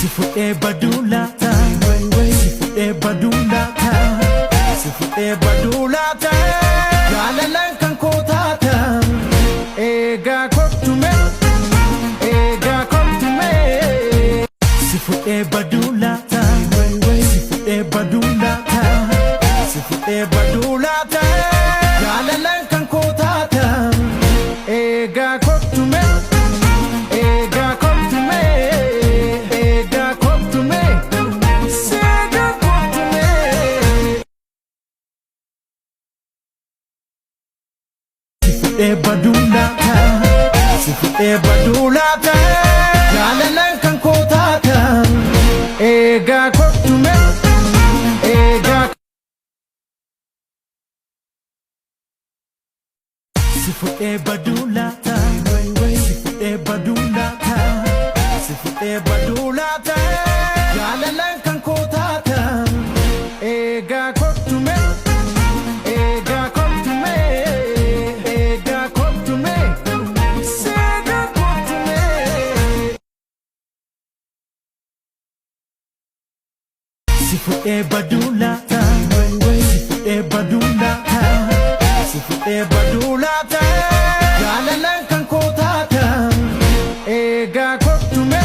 Si fuudhee baduu laata si fuudhee baduu laata si fuudhee baduu laata jaalalaan kan koo taata eegaa kottume si fuudhee baduu laata si fuudhee baduu laata si fuudhee baduu laata jaalalaan kan koo taata eegaa kottume badulata si fuudhee badulata jaalalaan kan koo taata eegaa kottume si fuudhee badulata si fuudhee badulata si fuudhee badulata jaalalaan kan koo taata eegaa kottume si fuudhee badulata si fuudhee badulata si fuudhee badulata jaalalaan kan koo taata eegaa kottume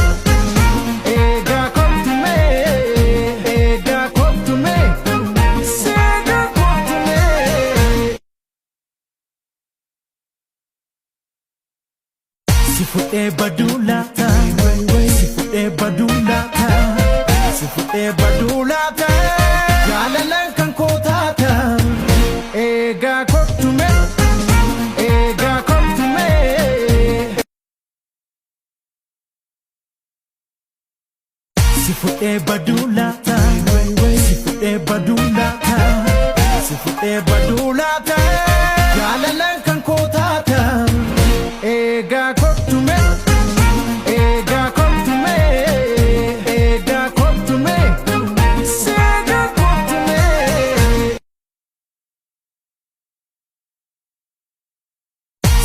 si fuudhee badulata si fuudhee badulata si fuudhee badulata jaalalaan kan koo taata eegaa kottume si fuudhee badulata si fuudhee badulata si fuudhee badulata jaalalaan kan koo taata eegaa kottume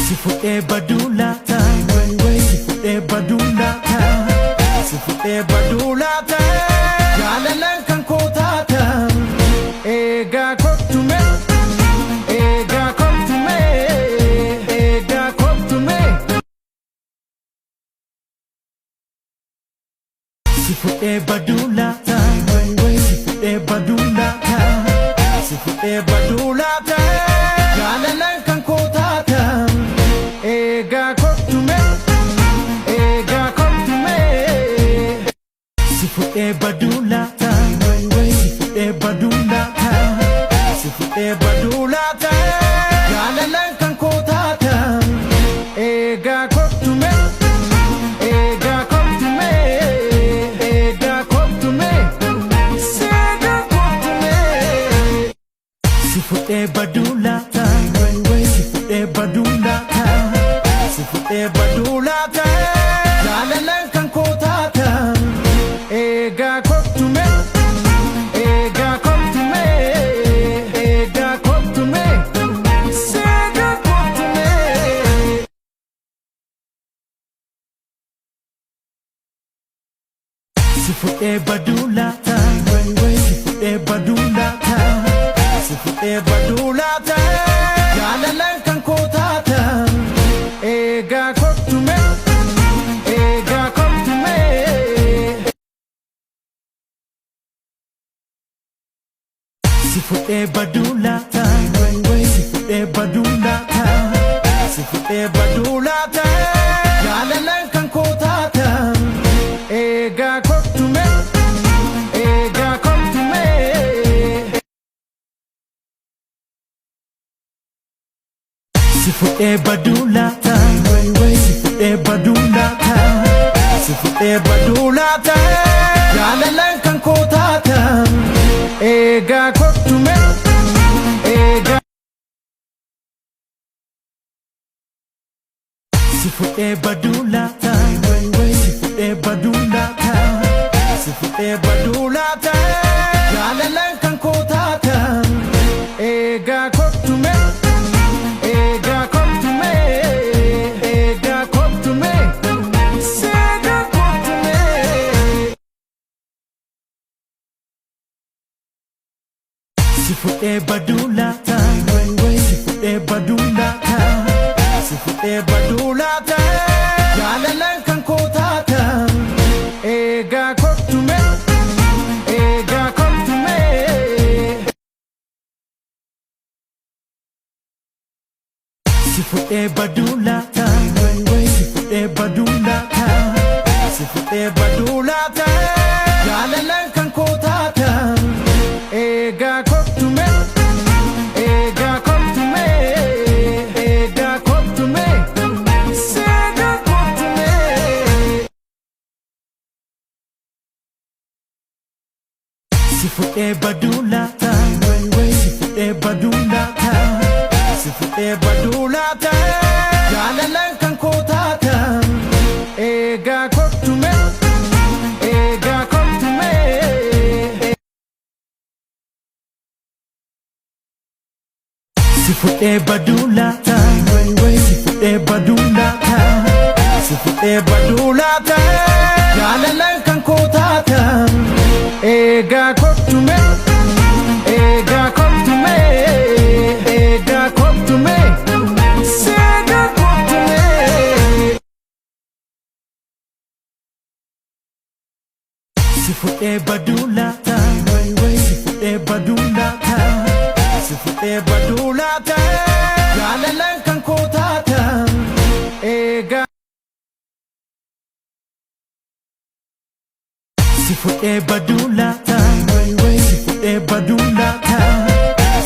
si fuudhee badulata si fuudhee badulata si fuudhee badulata jaalalaan kan koo taata eegaa kottume si fuudhee badulata si fuudhee badulata si fuudhee badulata jaalalaan kan koo taata eegaa kottume si fuudhee badulata si fuudhee badulata si fuudhee badulata jaalalaan kan koo taata eegaa kottume si fuudhee badulata si fuudhee badulata si fuudhee badulata jaalalaan kan koo taata eegaa kottume si fuudhee badulata si fuudhee badulata si fuudhee badulata jaalalaan kan koo taata eegaa kottume si fuudhee badulata si fuudhee badulata si fuudhee badulata jaalalaan kan koo taata eegaa kottume si fuudhee badulata si fuudhee badulata si fuudhee badulata jaalalaan kan koo taata eegaa kottume si fuudhee badulata si fuudhee badulata si fuudhee badulata jaalalaan kan koo taata eegaa kottume Si fuudhee baduu laata si fuudhee baduu laata si fuudhee baduu laata jaalalaan kan koo taata eegaa kottume eegaa kottume. Si fuudhee baduu laata si fuudhee baduu laata si fuudhee baduu laata jaalalaan kan koo taata eegaa kottume eegaa kottume eegaa kottume seegaa kottume. Si fuudhee baduu laata si fuudhee baduu laata si fuudhee baduu laata jaalalaan kan koo taata eegaa kottume eegaa kottume. Si fuudhee baduu laata si fuudhee baduu laata si fuudhee baduu laata jaalalaan kan koo taata eegaa kottume eegaa kottume eegaa kottume seegaa kottume. Si fuudhee baduu laata si fuudhee baduu laata si fuudhee baduu laata jaalalaan kan koo taata eegaa. Si fuudhee baduu laata si fuudhee baduu laata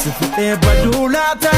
si fuudhee baduu laata